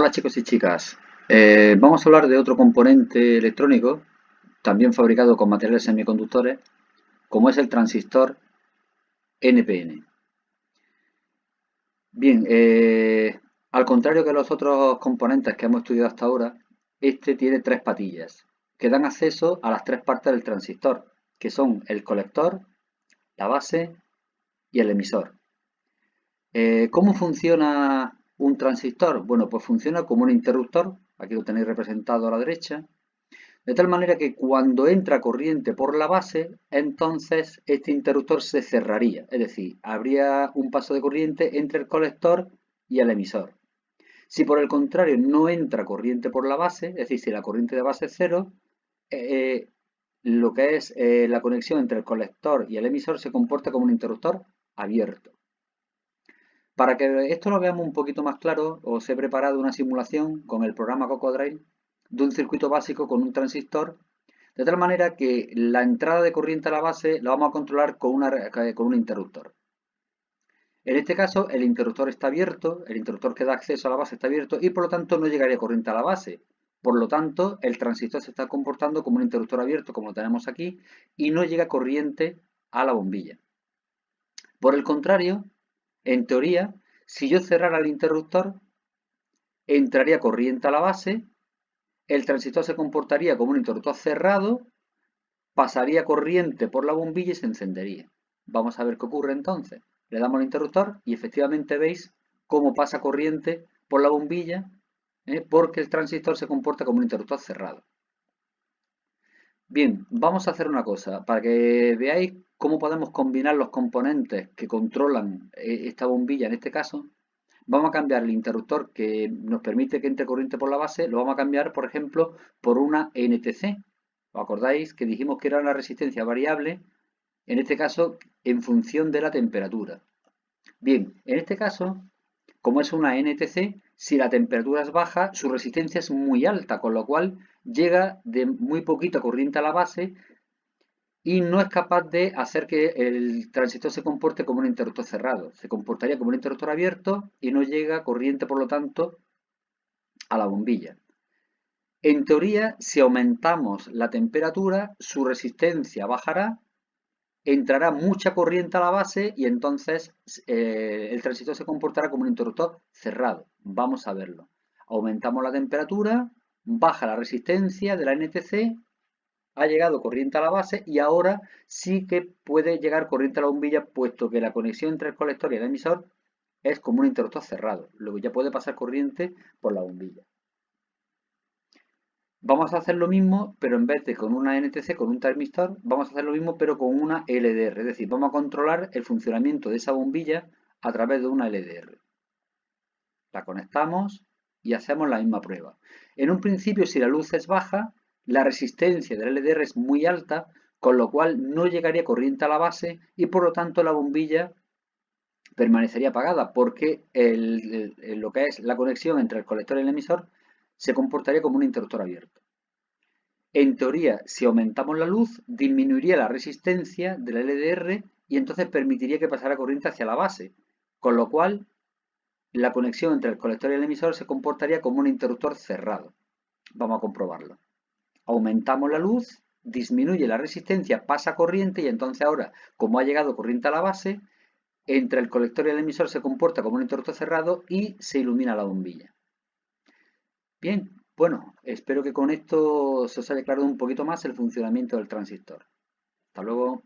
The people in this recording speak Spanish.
Hola chicos y chicas, vamos a hablar de otro componente electrónico, también fabricado con materiales semiconductores, como es el transistor NPN. Bien, al contrario que los otros componentes que hemos estudiado hasta ahora, este tiene tres patillas que dan acceso a las tres partes del transistor, que son el colector, la base y el emisor. ¿Cómo funciona un transistor? Bueno, pues funciona como un interruptor, aquí lo tenéis representado a la derecha, de tal manera que cuando entra corriente por la base, entonces este interruptor se cerraría, es decir, habría un paso de corriente entre el colector y el emisor. Si por el contrario no entra corriente por la base, es decir, si la corriente de base es cero, lo que es la conexión entre el colector y el emisor se comporta como un interruptor abierto. Para que esto lo veamos un poquito más claro, os he preparado una simulación con el programa Cocodrilo de un circuito básico con un transistor, de tal manera que la entrada de corriente a la base la vamos a controlar con un interruptor. En este caso, el interruptor está abierto, el interruptor que da acceso a la base está abierto y por lo tanto no llegaría corriente a la base. Por lo tanto, el transistor se está comportando como un interruptor abierto, como lo tenemos aquí, y no llega corriente a la bombilla. Por el contrario, en teoría, si yo cerrara el interruptor, entraría corriente a la base, el transistor se comportaría como un interruptor cerrado, pasaría corriente por la bombilla y se encendería. Vamos a ver qué ocurre entonces. Le damos al interruptor y efectivamente veis cómo pasa corriente por la bombilla, porque el transistor se comporta como un interruptor cerrado. Bien, vamos a hacer una cosa, para que veáis cómo podemos combinar los componentes que controlan esta bombilla en este caso. Vamos a cambiar el interruptor que nos permite que entre corriente por la base, lo vamos a cambiar, por ejemplo, por una NTC. ¿Os acordáis que dijimos que era una resistencia variable? En este caso, en función de la temperatura. Bien, en este caso, como es una NTC, si la temperatura es baja, su resistencia es muy alta, con lo cual llega de muy poquita corriente a la base y no es capaz de hacer que el transistor se comporte como un interruptor cerrado. Se comportaría como un interruptor abierto y no llega corriente, por lo tanto, a la bombilla. En teoría, si aumentamos la temperatura, su resistencia bajará, entrará mucha corriente a la base y entonces el transistor se comportará como un interruptor cerrado. Vamos a verlo. Aumentamos la temperatura, baja la resistencia de la NTC, ha llegado corriente a la base y ahora sí que puede llegar corriente a la bombilla, puesto que la conexión entre el colector y el emisor es como un interruptor cerrado. Luego ya puede pasar corriente por la bombilla. Vamos a hacer lo mismo, pero en vez de con una NTC, con un termistor, vamos a hacer lo mismo, pero con una LDR. Es decir, vamos a controlar el funcionamiento de esa bombilla a través de una LDR. La conectamos y hacemos la misma prueba. En un principio, si la luz es baja, la resistencia del LDR es muy alta, con lo cual no llegaría corriente a la base y por lo tanto la bombilla permanecería apagada porque lo que es la conexión entre el colector y el emisor se comportaría como un interruptor abierto. En teoría, si aumentamos la luz, disminuiría la resistencia de la LDR y entonces permitiría que pasara corriente hacia la base, con lo cual la conexión entre el colector y el emisor se comportaría como un interruptor cerrado. Vamos a comprobarlo. Aumentamos la luz, disminuye la resistencia, pasa corriente y entonces ahora, como ha llegado corriente a la base, entre el colector y el emisor se comporta como un interruptor cerrado y se ilumina la bombilla. Bien, bueno, espero que con esto se os haya aclarado un poquito más el funcionamiento del transistor. Hasta luego.